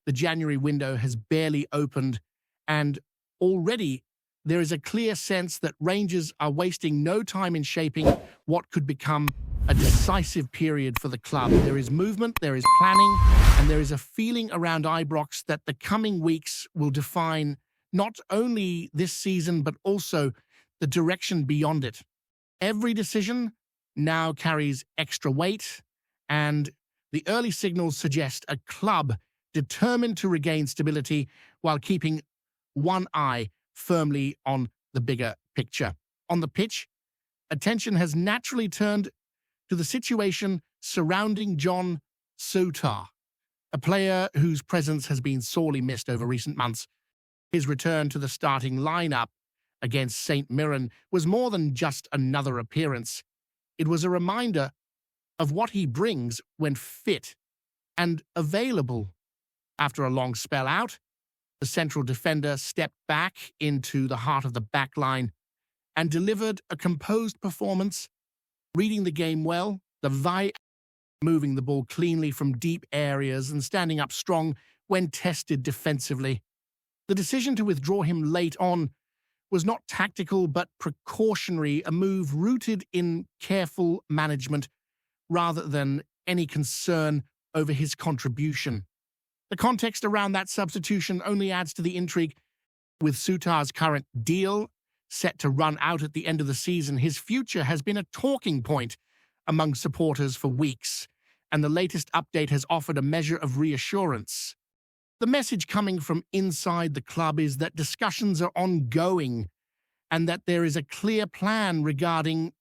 The January window has barely opened, and already there is a clear sense that Rangers are wasting no time in shaping what could become a decisive period for the club. There is movement, there is planning, and there is a feeling around Ibrox that the coming weeks will define not only this season, but also the direction beyond it. Every decision now carries extra weight, and the early signals suggest a club determined to regain stability while keeping one eye firmly on the bigger picture. On the pitch, attention has naturally turned to the situation surrounding John Souttar, a player whose presence has been sorely missed over recent months. His return to the starting lineup against St. Mirren was more than just another appearance. It was a reminder of what he brings when fit and available. After a long spell out, the central defender stepped back into the heart of the back line and delivered a composed performance, reading the game well, moving the ball cleanly from deep areas and standing up strong when tested defensively. The decision to withdraw him late on was not tactical but precautionary, a move rooted in careful management rather than any concern over his contribution. The context around that substitution only adds to the intrigue. With Souttar's current deal set to run out at the end of the season, his future has been a talking point among supporters for weeks, and the latest update has offered a measure of reassurance. The message coming from inside the club is that discussions are ongoing and that there is a clear plan regarding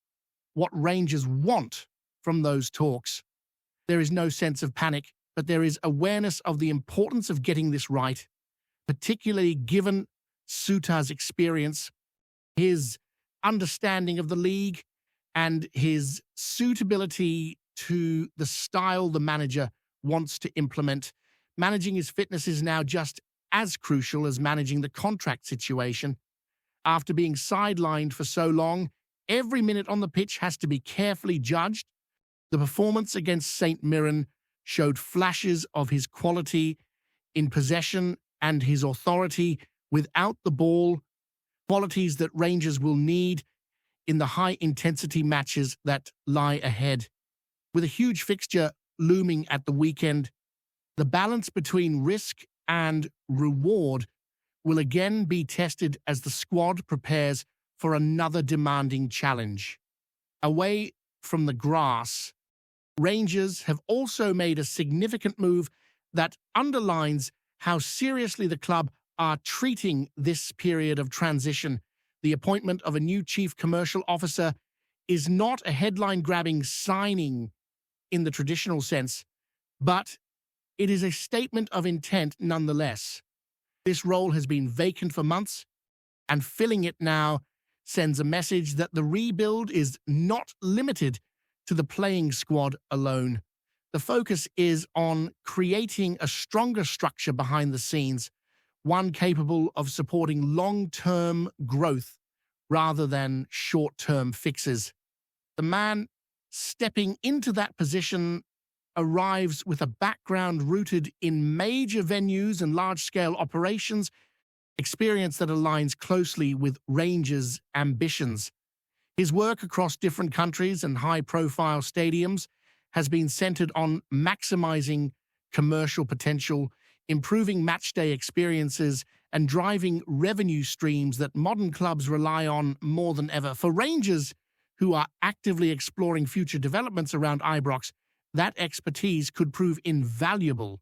what Rangers want from those talks. There is no sense of panic, but there is awareness of the importance of getting this right, particularly given Souttar's experience, his understanding of the league, and his suitability to the style the manager wants to implement. Managing his fitness is now just as crucial as managing the contract situation. After being sidelined for so long, every minute on the pitch has to be carefully judged. The performance against St. Mirren showed flashes of his quality in possession and his authority without the ball, qualities that Rangers will need in the high-intensity matches that lie ahead. With a huge fixture looming at the weekend, the balance between risk and reward will again be tested as the squad prepares for another demanding challenge. Away from the grass, Rangers have also made a significant move that underlines how seriously the club are treating this period of transition. The appointment of a new chief commercial officer is not a headline-grabbing signing in the traditional sense, but it is a statement of intent nonetheless. This role has been vacant for months, and filling it now sends a message that the rebuild is not limited to the playing squad alone. The focus is on creating a stronger structure behind the scenes, one capable of supporting long-term growth rather than short-term fixes. The man stepping into that position arrives with a background rooted in major venues and large-scale operations, experience that aligns closely with Rangers' ambitions. His work across different countries and high-profile stadiums has been centered on maximizing commercial potential, improving matchday experiences, and driving revenue streams that modern clubs rely on more than ever. For Rangers, who are actively exploring future developments around Ibrox, that expertise could prove invaluable.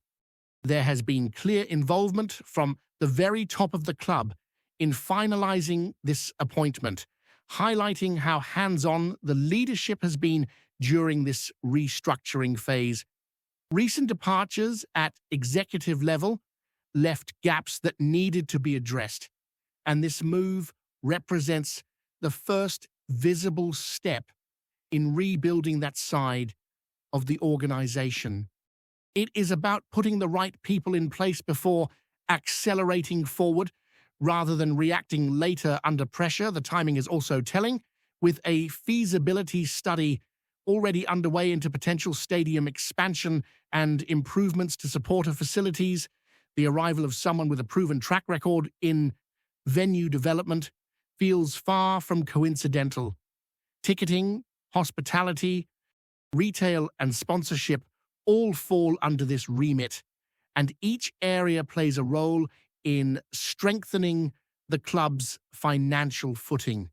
There has been clear involvement from the very top of the club in finalizing this appointment, highlighting how hands-on the leadership has been during this restructuring phase. Recent departures at executive level left gaps that needed to be addressed, and this move represents the first visible step in rebuilding that side of the organization. It is about putting the right people in place before accelerating forward rather than reacting later under pressure. The timing is also telling, with a feasibility study already underway into potential stadium expansion and improvements to supporter facilities. The arrival of someone with a proven track record in venue development feels far from coincidental. Ticketing, hospitality, retail, and sponsorship all fall under this remit, and each area plays a role in strengthening the club's financial footing.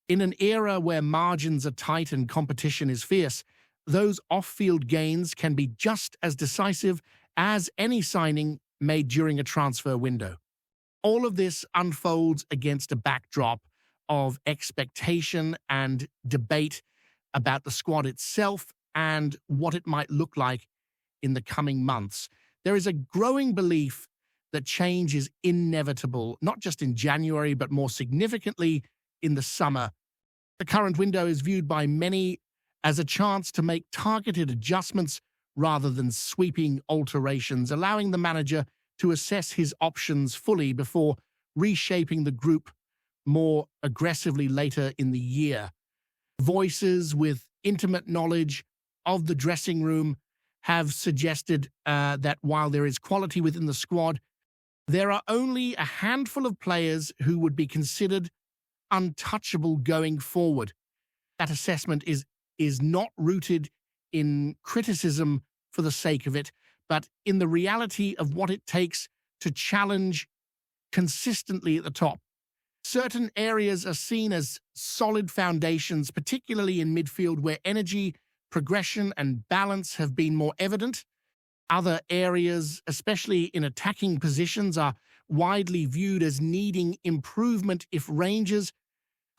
In an era where margins are tight and competition is fierce, those off-field gains can be just as decisive as any signing made during a transfer window. All of this unfolds against a backdrop of expectation and debate about the squad itself and what it might look like in the coming months. There is a growing belief that change is inevitable, not just in January, but more significantly in the summer. The current window is viewed by many as a chance to make targeted adjustments rather than sweeping alterations, allowing the manager to assess his options fully before reshaping the group more aggressively later in the year. Voices with intimate knowledge of the dressing room have suggested that while there is quality within the squad, there are only a handful of players who would be considered untouchable going forward. That assessment is not rooted in criticism for the sake of it, but in the reality of what it takes to challenge consistently at the top. Certain areas are seen as solid foundations, particularly in midfield where energy, progression, and balance have been more evident. Other areas, especially in attacking positions, are widely viewed as needing improvement if Rangers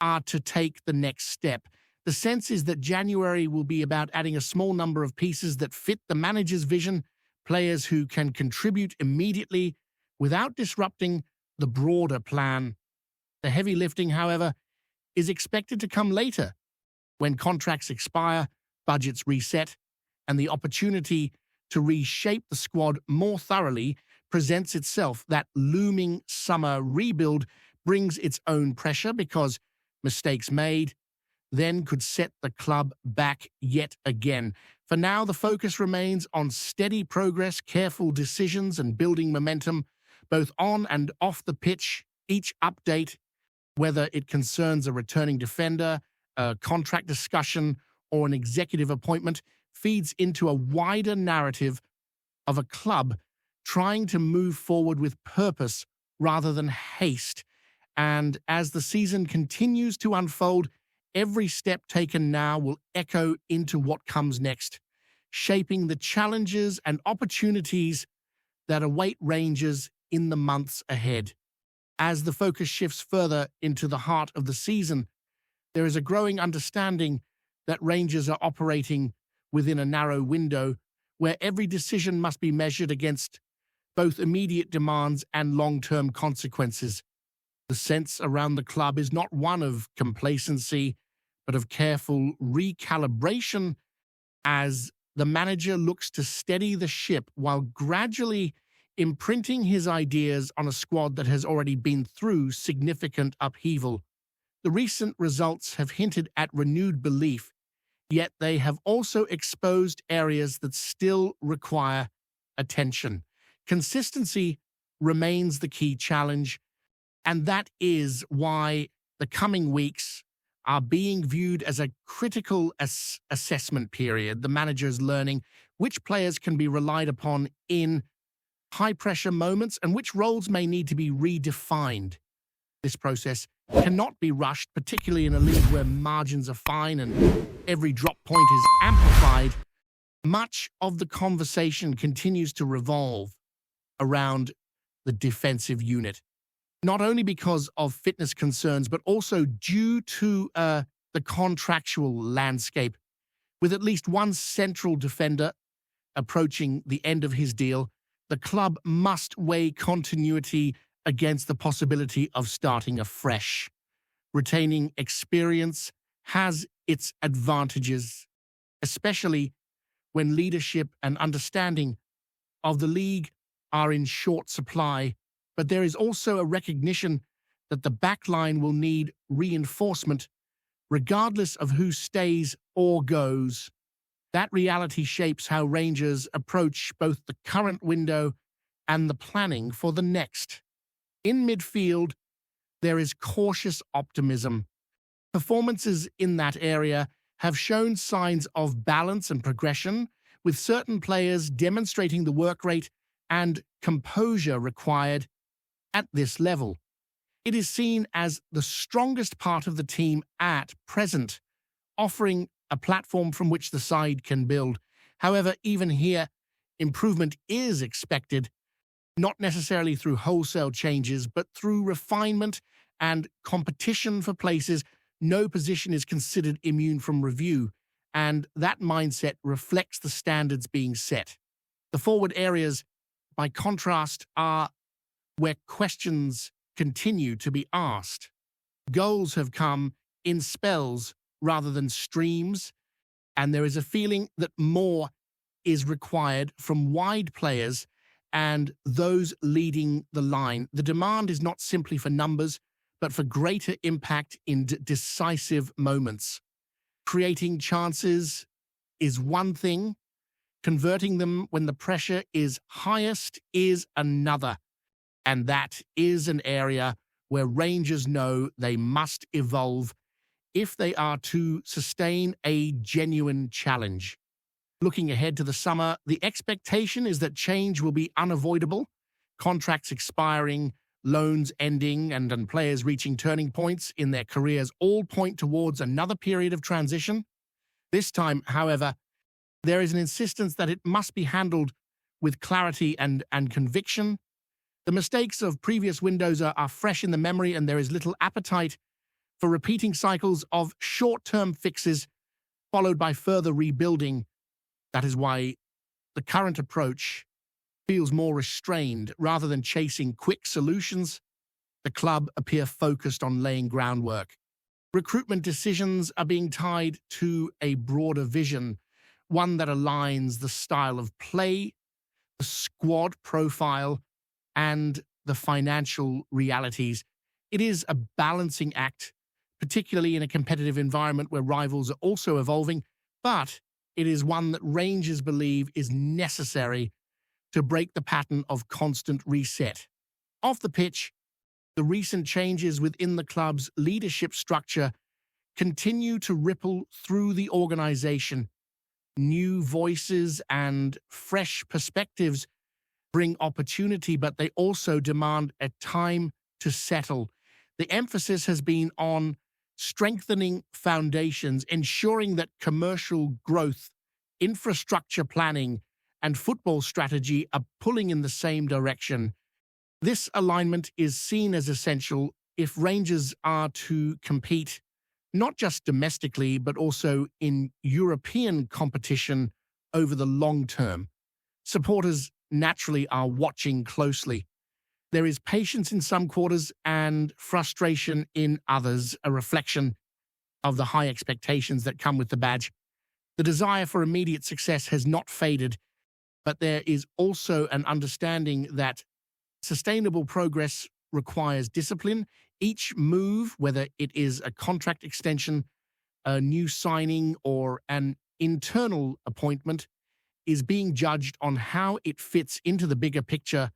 are to take the next step. The sense is that January will be about adding a small number of pieces that fit the manager's vision, players who can contribute immediately without disrupting the broader plan. The heavy lifting, however, is expected to come later, when contracts expire, budgets reset, and the opportunity to reshape the squad more thoroughly presents itself. That looming summer rebuild brings its own pressure because mistakes made then could set the club back yet again. For now, the focus remains on steady progress, careful decisions, and building momentum, both on and off the pitch. Each update, whether it concerns a returning defender, a contract discussion, or an executive appointment, feeds into a wider narrative of a club trying to move forward with purpose rather than haste. And as the season continues to unfold, every step taken now will echo into what comes next, shaping the challenges and opportunities that await Rangers in the months ahead. As the focus shifts further into the heart of the season, there is a growing understanding that Rangers are operating within a narrow window where every decision must be measured against both immediate demands and long-term consequences. The sense around the club is not one of complacency, but of careful recalibration as the manager looks to steady the ship while gradually imprinting his ideas on a squad that has already been through significant upheaval. The recent results have hinted at renewed belief, yet they have also exposed areas that still require attention. Consistency remains the key challenge, and that is why the coming weeks are being viewed as a critical assessment period. The manager is learning which players can be relied upon in high-pressure moments and which roles may need to be redefined. This process cannot be rushed, particularly in a league where margins are fine and every drop point is amplified. Much of the conversation continues to revolve around the defensive unit, not only because of fitness concerns, but also due to the contractual landscape. With at least one central defender approaching the end of his deal, the club must weigh continuity against the possibility of starting afresh. Retaining experience has its advantages, especially when leadership and understanding of the league are in short supply, but there is also a recognition that the backline will need reinforcement regardless of who stays or goes. That reality shapes how Rangers approach both the current window and the planning for the next. In midfield, there is cautious optimism. Performances in that area have shown signs of balance and progression, with certain players demonstrating the work rate and composure required at this level. It is seen as the strongest part of the team at present, offering a platform from which the side can build. However, even here, improvement is expected, not necessarily through wholesale changes, but through refinement and competition for places. No position is considered immune from review, and that mindset reflects the standards being set. The forward areas, by contrast, are where questions continue to be asked. Goals have come in spells rather than streams, and there is a feeling that more is required from wide players and those leading the line. The demand is not simply for numbers, but for greater impact in decisive moments. Creating chances is one thing, converting them when the pressure is highest is another. And that is an area where Rangers know they must evolve if they are to sustain a genuine challenge. Looking ahead to the summer, the expectation is that change will be unavoidable. Contracts expiring, loans ending, and players reaching turning points in their careers all point towards another period of transition. This time, however, there is an insistence that it must be handled with clarity and conviction. The mistakes of previous windows are fresh in the memory, and there is little appetite for repeating cycles of short-term fixes followed by further rebuilding. That is why the current approach feels more restrained rather than chasing quick solutions. The club appear focused on laying groundwork. Recruitment decisions are being tied to a broader vision, one that aligns the style of play, the squad profile, and the financial realities. It is a balancing act, particularly in a competitive environment where rivals are also evolving, but it is one that Rangers believe is necessary to break the pattern of constant reset. Off the pitch, the recent changes within the club's leadership structure continue to ripple through the organization. New voices and fresh perspectives bring opportunity, but they also demand a time to settle. The emphasis has been on strengthening foundations, ensuring that commercial growth, infrastructure planning, and football strategy are pulling in the same direction. This alignment is seen as essential if Rangers are to compete not just domestically, but also in European competition over the long term. Supporters naturally are watching closely. There is patience in some quarters and frustration in others, a reflection of the high expectations that come with the badge. The desire for immediate success has not faded, but there is also an understanding that sustainable progress requires discipline. Each move, whether it is a contract extension, a new signing, or an internal appointment, is being judged on how it fits into the bigger picture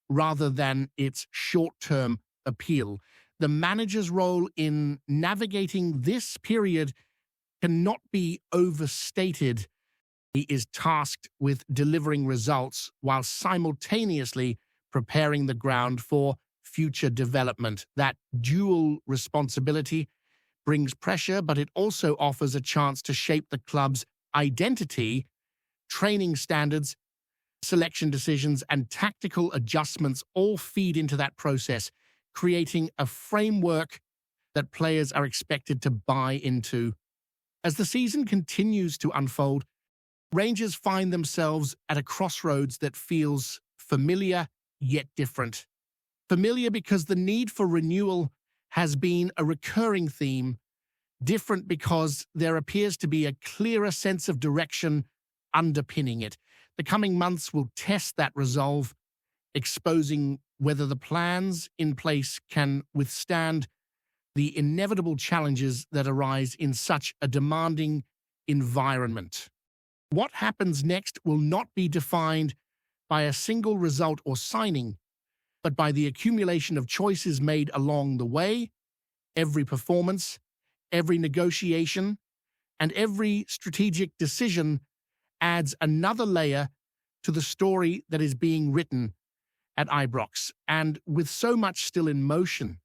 rather than its short-term appeal. The manager's role in navigating this period cannot be overstated. He is tasked with delivering results while simultaneously preparing the ground for future development. That dual responsibility brings pressure, but it also offers a chance to shape the club's identity. Training standards, selection decisions, and tactical adjustments all feed into that process, creating a framework that players are expected to buy into. As the season continues to unfold, Rangers find themselves at a crossroads that feels familiar yet different. Familiar because the need for renewal has been a recurring theme, different because there appears to be a clearer sense of direction underpinning it. The coming months will test that resolve, exposing whether the plans in place can withstand the inevitable challenges that arise in such a demanding environment. What happens next will not be defined by a single result or signing, but by the accumulation of choices made along the way. Every performance, every negotiation, and every strategic decision adds another layer to the story that is being written at Ibrox. And with so much still in motion,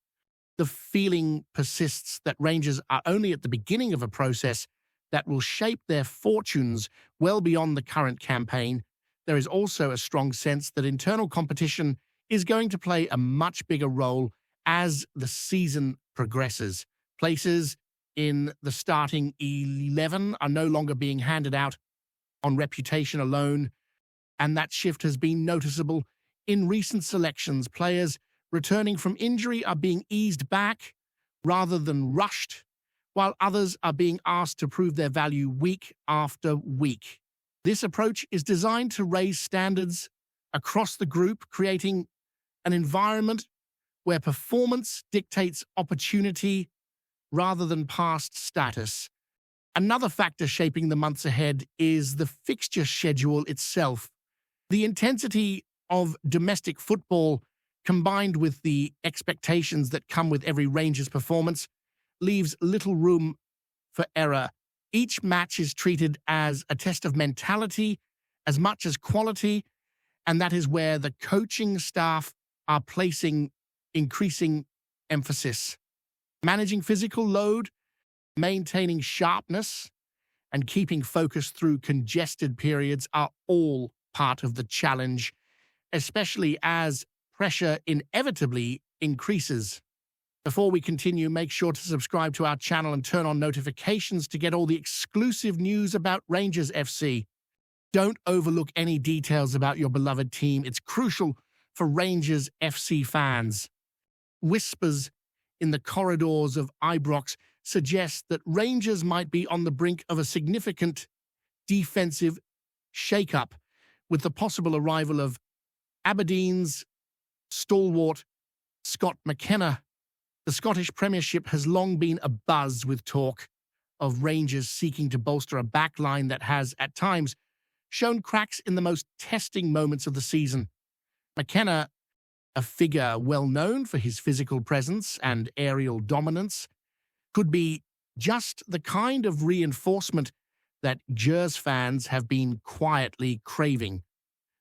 the feeling persists that Rangers are only at the beginning of a process that will shape their fortunes well beyond the current campaign. There is also a strong sense that internal competition is going to play a much bigger role as the season progresses. Places in the starting 11 are no longer being handed out on reputation alone, and that shift has been noticeable in recent selections. Players returning from injury are being eased back rather than rushed, while others are being asked to prove their value week after week. This approach is designed to raise standards across the group, creating an environment where performance dictates opportunity rather than past status. Another factor shaping the months ahead is the fixture schedule itself. The intensity of domestic football, combined with the expectations that come with every Rangers performance, leaves little room for error. Each match is treated as a test of mentality as much as quality, and that is where the coaching staff are placing increasing emphasis. Managing physical load, maintaining sharpness, and keeping focus through congested periods are all part of the challenge, especially as pressure inevitably increases. Before we continue, make sure to subscribe to our channel and turn on notifications to get all the exclusive news about Rangers FC. Don't overlook any details about your beloved team. It's crucial for Rangers FC fans. Whispers in the corridors of Ibrox suggest that Rangers might be on the brink of a significant defensive shake-up, with the possible arrival of Aberdeen's stalwart Scott McKenna. The Scottish Premiership has long been abuzz with talk of Rangers seeking to bolster a backline that has, at times, shown cracks in the most testing moments of the season. McKenna, a figure well known for his physical presence and aerial dominance, could be just the kind of reinforcement that Gers fans have been quietly craving.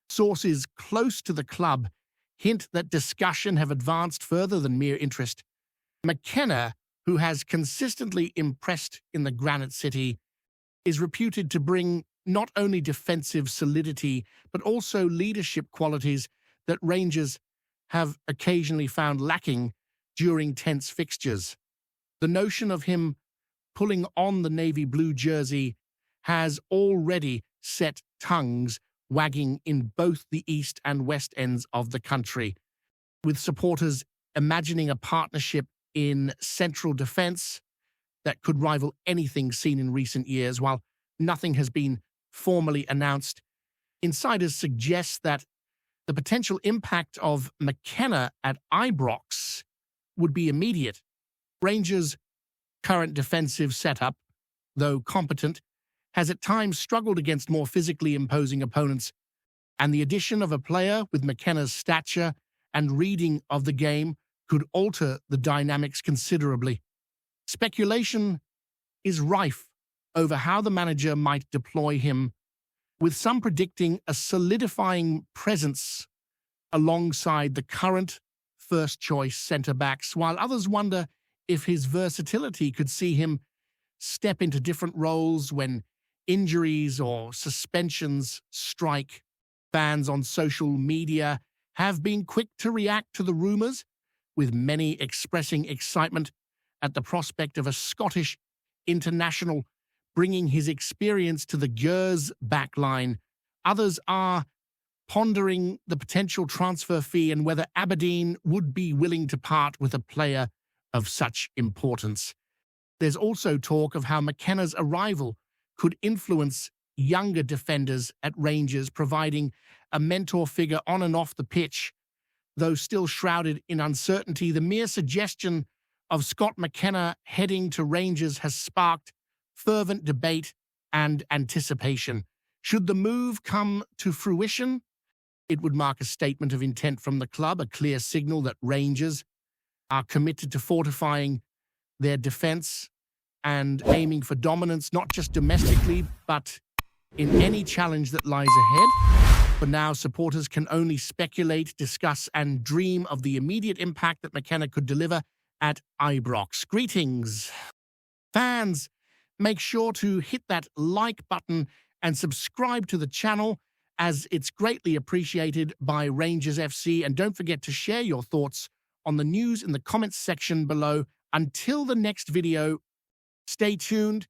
Sources close to the club hint that discussion have advanced further than mere interest. McKenna, who has consistently impressed in the Granite City, is reputed to bring not only defensive solidity but also leadership qualities that Rangers have occasionally found lacking during tense fixtures. The notion of him pulling on the navy blue jersey has already set tongues wagging in both the east and west ends of the country, with supporters imagining a partnership in central defence that could rival anything seen in recent years. While nothing has been formally announced, insiders suggest that the potential impact of McKenna at Ibrox would be immediate. Rangers' current defensive setup, though competent, has at times struggled against more physically imposing opponents, and the addition of a player with McKenna's stature and reading of the game could alter the dynamics considerably. Speculation is rife over how the manager might deploy him, with some predicting a solidifying presence alongside the current first-choice centre-backs, while others wonder if his versatility could see him step into different roles when injuries or suspensions strike. Fans on social media have been quick to react to the rumours, with many expressing excitement at the prospect of a Scottish international bringing his experience to the Gers backline. Others are pondering the potential transfer fee and whether Aberdeen would be willing to part with a player of such importance. There's also talk of how McKenna's arrival could influence younger defenders at Rangers, providing a mentor figure on and off the pitch. Though still shrouded in uncertainty, the mere suggestion of Scott McKenna heading to Rangers has sparked fervent debate and anticipation. Should the move come to fruition, It would mark a statement of intent from the club, a clear signal that Rangers are committed to fortifying their defence and aiming for dominance, not just domestically, but in any challenge that lies ahead. For now, supporters can only speculate, discuss, and dream of the immediate impact that McKenna could deliver at Ibrox. Greetings, fans. Make sure to hit that like button and subscribe to the channel, as it's greatly appreciated by Rangers FC. And don't forget to share your thoughts on the news in the comments section below. Until the next video, stay tuned